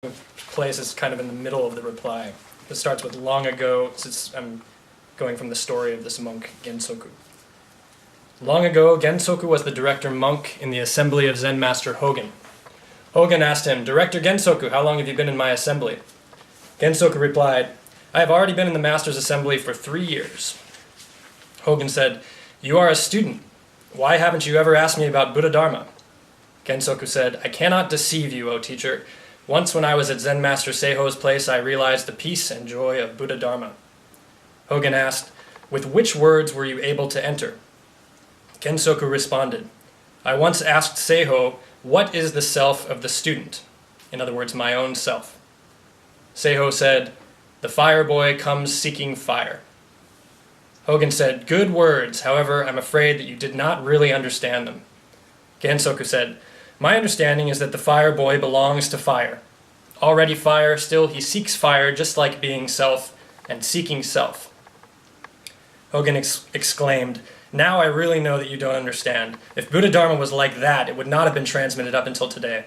place is kind of in the middle of the reply. It starts with long ago, since I'm going from the story of this monk, Gensoku. Long ago, Gensoku was the director monk in the assembly of Zen master Hogen. Hogen asked him, "Director Gensoku, how long have you been in my assembly?" Gensoku replied, "I have already been in the master's assembly for 3 years." Hogen said, "You are a student. Why haven't you ever asked me about Buddha Dharma?" Gensoku said, "I cannot deceive you, O teacher. Once when I was at Zen Master Seiho's place, I realized the peace and joy of Buddha Dharma." Hogen asked, "With which words were you able to enter?" Gensoku responded, "I once asked Seiho, what is the self of the student? In other words, my own self. Seiho said, the fire boy comes seeking fire." Hogen said, "Good words, however, I'm afraid that you did not really understand them." Gensoku said, "My understanding is that the fire boy belongs to fire. Already fire, still he seeks fire, just like being self and seeking self." Hogen exclaimed, "Now I really know that you don't understand. If Buddha Dharma was like that, it would not have been transmitted up until today."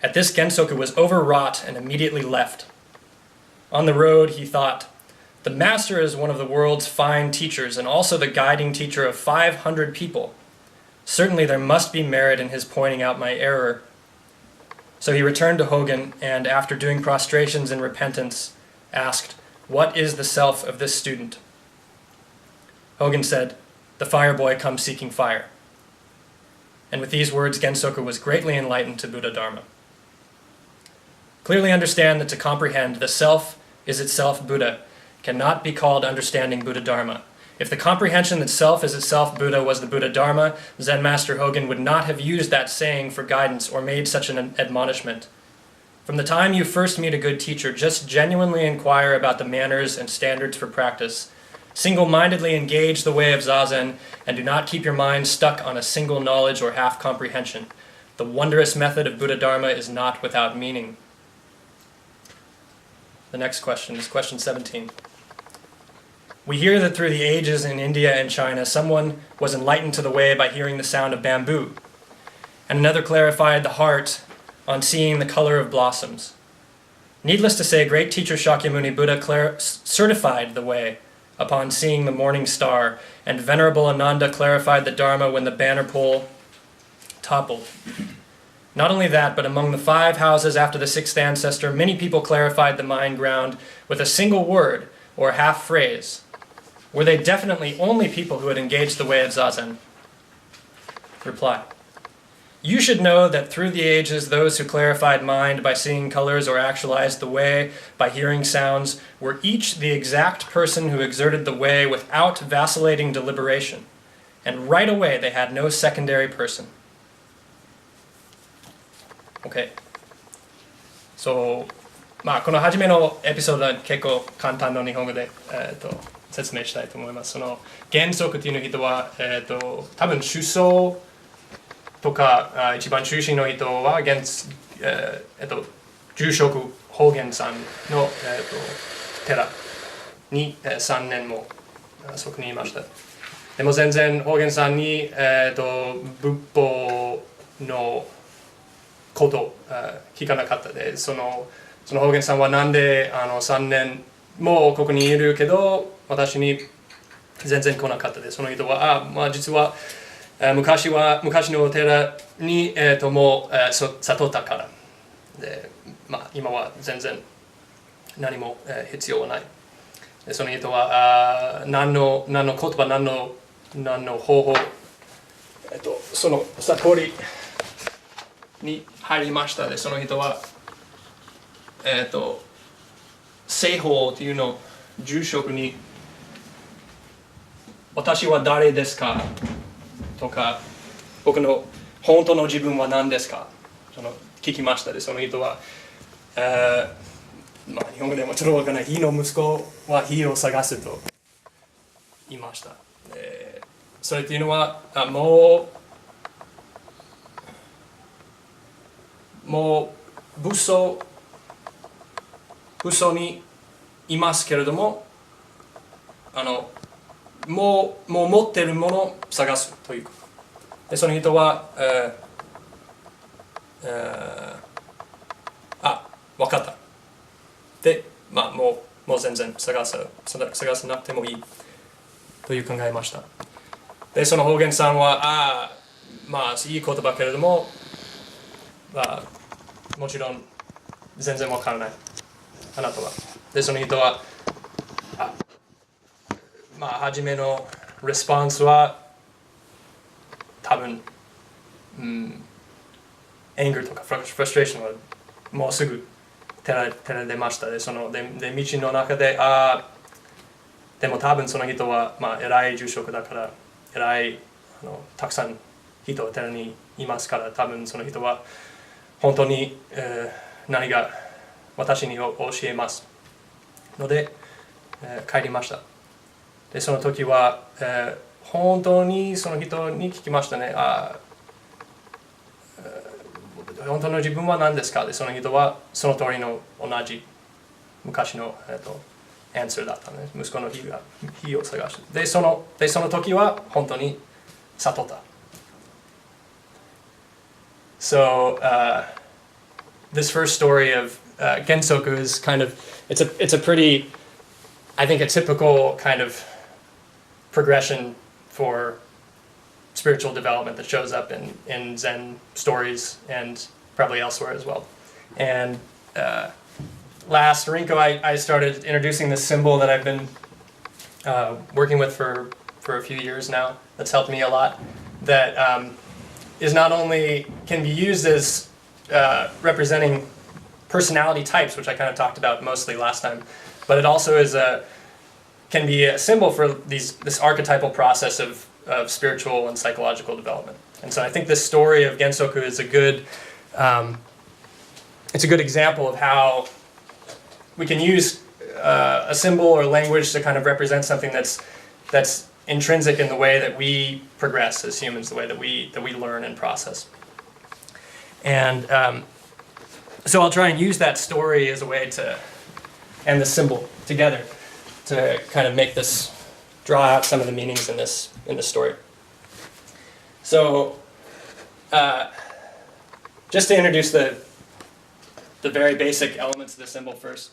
At this, Gensoku was overwrought and immediately left. On the road, he thought, "The master is one of the world's fine teachers and also the guiding teacher of 500 people. Certainly there must be merit in his pointing out my error." So he returned to Hogen and, after doing prostrations in repentance, asked, "What is the self of this student?" Hogen said, "The fire boy comes seeking fire." And with these words, Gensoku was greatly enlightened to Buddha Dharma. Clearly understand that to comprehend the self is itself Buddha cannot be called understanding Buddha Dharma. If the comprehension that self is itself Buddha was the Buddha Dharma, Zen Master Hogen would not have used that saying for guidance or made such an admonishment. From the time you first meet a good teacher, just genuinely inquire about the manners and standards for practice. Single-mindedly engage the way of Zazen, and do not keep your mind stuck on a single knowledge or half comprehension. The wondrous method of Buddha Dharma is not without meaning. The next question is question 17. We hear that through the ages in India and China, someone was enlightened to the way by hearing the sound of bamboo, and another clarified the heart on seeing the color of blossoms. Needless to say, great teacher Shakyamuni Buddha certified the way upon seeing the morning star, and Venerable Ananda clarified the Dharma when the banner pole toppled. Not only that, but among the 5 houses after the 6th ancestor, many people clarified the mind ground with a single word or half phrase. Were they definitely only people who had engaged the way of Zazen? Reply. You should know that through the ages, those who clarified mind by seeing colors or actualized the way by hearing sounds were each the exact person who exerted the way without vacillating deliberation, and right away they had no secondary person. Okay. So, この初めのエピソードは結構簡単な日本語で、説明したいと思います。その原則という人は、多分首相とか一番中心の人は住職法元さんの、寺に、3年もそこにいました。でも全然法元さんに、仏法のこと聞かなかったで、その法元さんはなんで3年もここにいるけど私に全然来なかったで、その人は実は昔のお寺に、もう悟ったからで、今は全然何も、必要はない。でその人は何の言葉何の方法、その悟りに入りましたで、その人は聖法というの住職に私は誰ですかとか僕の本当の自分は何ですか聞きましたで、その人は、日本語でもちょっとわからない、火の息子は火を探すと言いました。それというのはもう武装にいますけれども、もう持っているものを探すということ。でその人は、分かった。で、もう全然探さなくてもいいという考えました。で、その方言さんは、いい言葉けれども、もちろん全然わからない。あなたは。で、その人は、初めのレスポンスは、多分、エンガーとかフラストレーションはもうすぐ手られました。で、道の中で、でも多分その人は、偉い住職だから、偉いたくさん人は寺にいますから、多分その人は本当に、何が私に教えますので、帰りました。で、その時は、本当にその人に聞きましたね。本当の自分は何ですか？で、その人はその通りの同じ昔の、アンサーだったね。息子の火を探して。で、その時は本当に悟った。So, this first story of Gensoku is kind of, it's a pretty, I think a typical kind of progression for spiritual development that shows up in Zen stories and probably elsewhere as well. And last Rinko, I started introducing this symbol that I've been working with for a few years now. That's helped me a lot. That is not only can be used as representing personality types, which I kind of talked about mostly last time, but it also can be a symbol for this archetypal process of spiritual and psychological development. And so I think this story of Gensoku is a good example of how we can use a symbol or language to kind of represent something that's intrinsic in the way that we progress as humans, the way that we learn and process. And so I'll try and use that story as a way to, and the symbol together, to kind of make this, draw out some of the meanings in this story. So, just to introduce the very basic elements of the symbol first.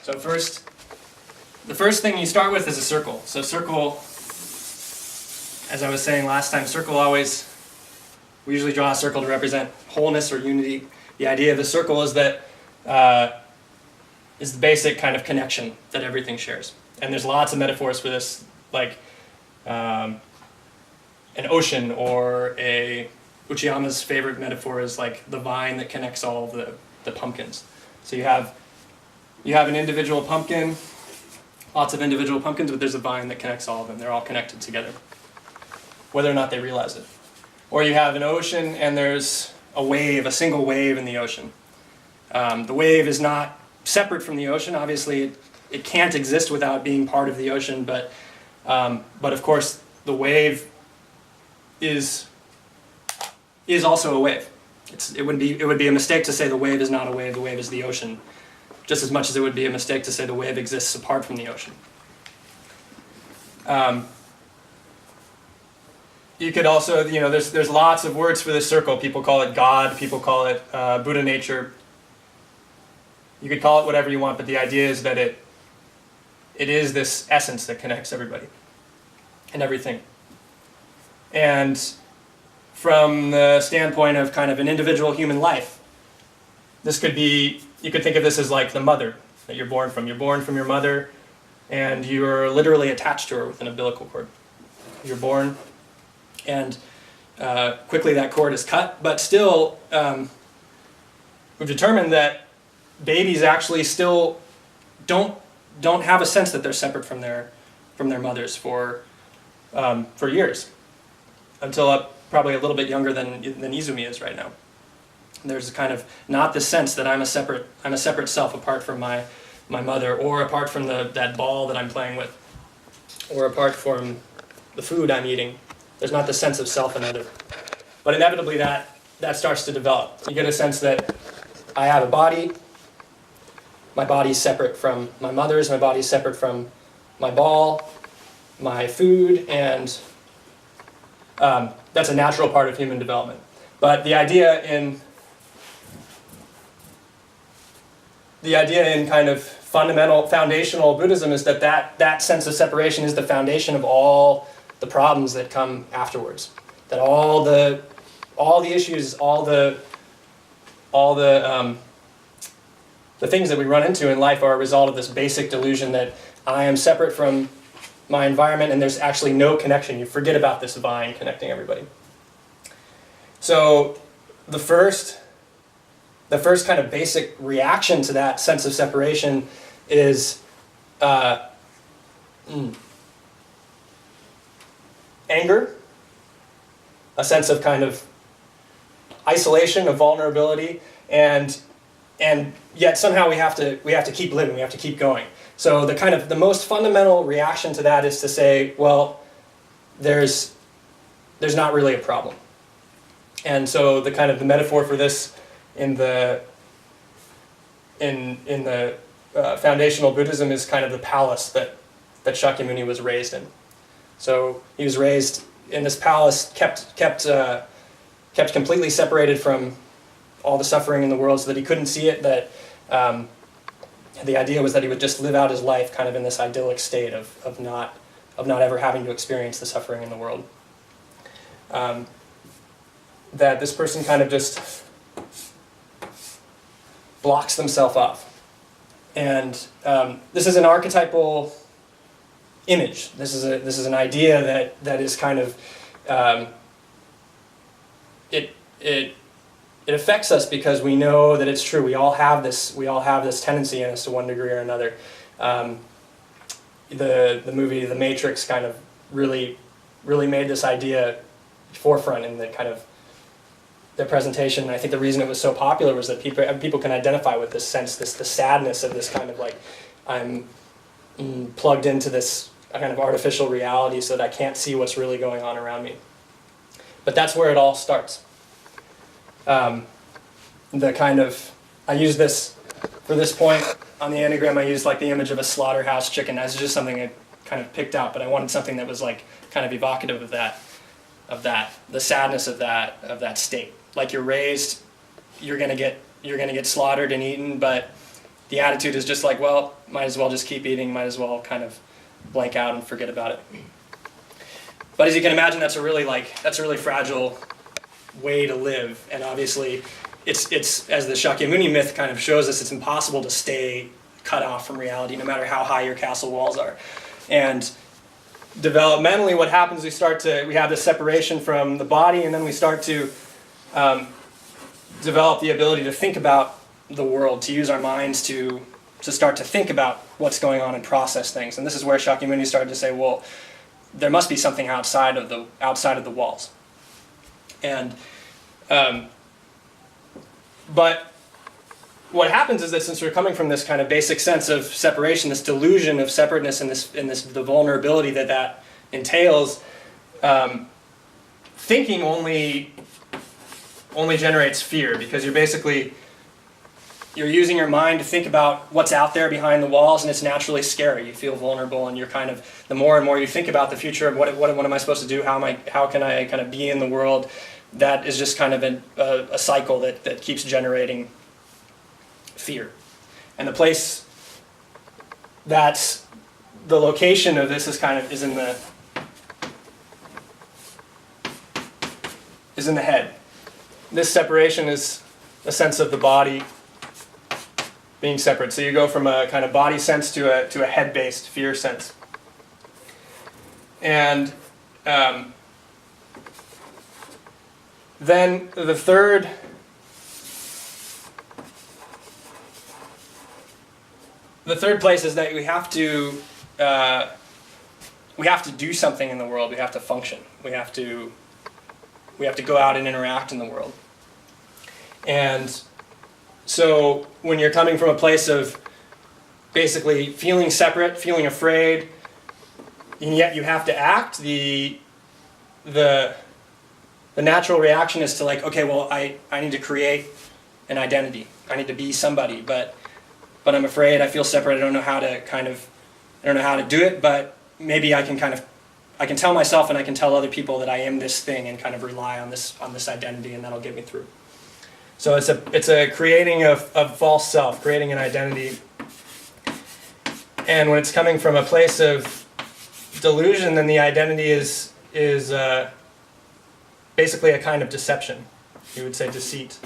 So the first thing you start with is a circle. So circle, as I was saying last time, we usually draw a circle to represent wholeness or unity. The idea of the circle is that is the basic kind of connection that everything shares. And there's lots of metaphors for this, like an ocean, or Uchiyama's favorite metaphor is like the vine that connects all of the pumpkins. So you have an individual pumpkin, lots of individual pumpkins, but there's a vine that connects all of them. They're all connected together, whether or not they realize it. Or you have an ocean and there's a single wave in the ocean. The wave is not separate from the ocean. Obviously, it can't exist without being part of the ocean, but of course, the wave is also a wave. It would be a mistake to say the wave is not a wave, the wave is the ocean, just as much as it would be a mistake to say the wave exists apart from the ocean. You could also, there's lots of words for this circle. People call it God, people call it Buddha nature. You could call it whatever you want, but the idea is that it is this essence that connects everybody and everything. And from the standpoint of kind of an individual human life, you could think of this as like the mother that you're born from. You're born from your mother, and you're literally attached to her with an umbilical cord. You're born, and quickly that cord is cut, but still we've determined that babies actually still don't have a sense that they're separate from their mothers for years, until probably a little bit younger than Izumi is right now. There's kind of not the sense that I'm a separate self apart from my mother, or apart from that ball that I'm playing with, or apart from the food I'm eating. There's not the sense of self and other. But inevitably that starts to develop. You get a sense that I have a body, my body's separate from my mother's, my body's separate from my ball, my food, and that's a natural part of human development. But the idea the idea in kind of foundational Buddhism is that sense of separation is the foundation of all the problems that come afterwards. That all the issues, all the things that we run into in life are a result of this basic delusion that I am separate from my environment and there's actually no connection. You forget about this vine connecting everybody. So the first kind of basic reaction to that sense of separation is anger, a sense of kind of isolation, of vulnerability, and yet somehow we have to keep living, we have to keep going. So the most fundamental reaction to that is to say, well, there's not really a problem. And so the metaphor for this in the foundational Buddhism is kind of the palace that Shakyamuni was raised in. So he was raised in this palace, kept completely separated from all the suffering in the world, so that he couldn't see it. That the idea was that he would just live out his life kind of in this idyllic state of not ever having to experience the suffering in the world. That this person kind of just blocks themselves off. And this is an archetypal image. This is an idea that is kind of it affects us because we know that it's true. We all have this tendency in us to one degree or another. The movie The Matrix kind of really made this idea forefront in the kind of their presentation. And I think the reason it was so popular was that people can identify with this sense, the sadness of this kind of like, I'm plugged into this kind of artificial reality so that I can't see what's really going on around me. But that's where it all starts. I use this, for this point on the Enneagram, I used like the image of a slaughterhouse chicken. That's just something I kind of picked out, but I wanted something that was like kind of evocative of that, the sadness of that state. Like you're raised, you're gonna get slaughtered and eaten, but the attitude is just like, well, might as well just keep eating, might as well kind of blank out and forget about it. But as you can imagine, that's a really fragile way to live, and obviously it's as the Shakyamuni myth kind of shows us, it's impossible to stay cut off from reality no matter how high your castle walls are. And developmentally what happens, we have this separation from the body, and then we start to develop the ability to think about the world, to use our minds to start to think about what's going on and process things. And this is where Shakyamuni started to say, well, there must be something outside of the walls. And but what happens is that since we're coming from this kind of basic sense of separation, this delusion of separateness, and the vulnerability that entails, thinking only generates fear, because you're using your mind to think about what's out there behind the walls, and it's naturally scary. You feel vulnerable, and you're kind of, the more and more you think about the future of what am I supposed to do, how can I kind of be in the world, that is just kind of a cycle that keeps generating fear. And the place that's the location of this is in the head. This separation is a sense of the body being separate. So you go from a kind of body sense to a head-based fear sense. And then the third place is that we have to do something in the world. We have to function. We have to go out and interact in the world. And so when you're coming from a place of basically feeling separate, feeling afraid, and yet you have to act, the natural reaction is to like, okay, well, I need to create an identity. I need to be somebody, but I'm afraid, I feel separate, I don't know how to do it, but maybe I can tell myself and I can tell other people that I am this thing and kind of rely on this identity, and that'll get me through. So it's a creating of false self, creating an identity. And when it's coming from a place of delusion, then the identity is basically a kind of deception. You would say deceit.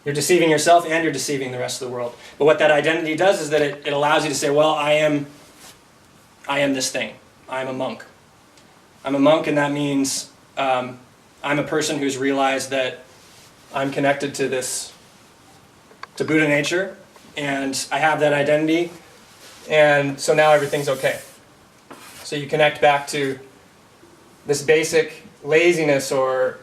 You're deceiving yourself and you're deceiving the rest of the world. But what that identity does is that it allows you to say, well, I am this thing. I'm a monk. I'm a monk, and that means I'm a person who's realized that I'm connected to Buddha nature, and I have that identity, and so now everything's okay. So you connect back to this basic laziness or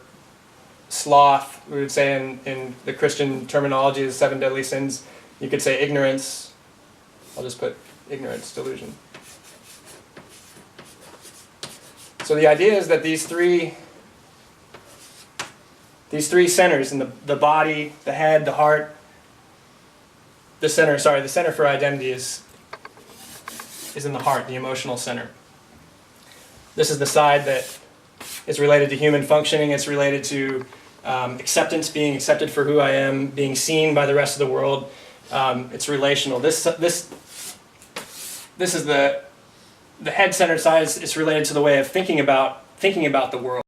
sloth, we would say in the Christian terminology, the 7 deadly sins. You could say ignorance. I'll just put ignorance, delusion. So the idea is that these three centers in the body, the head, the heart, the center for identity is in the heart, the emotional center. This is the side that is related to human functioning. It's related to acceptance, being accepted for who I am, being seen by the rest of the world. It's relational. This is the head-centered side. It's related to the way of thinking about the world.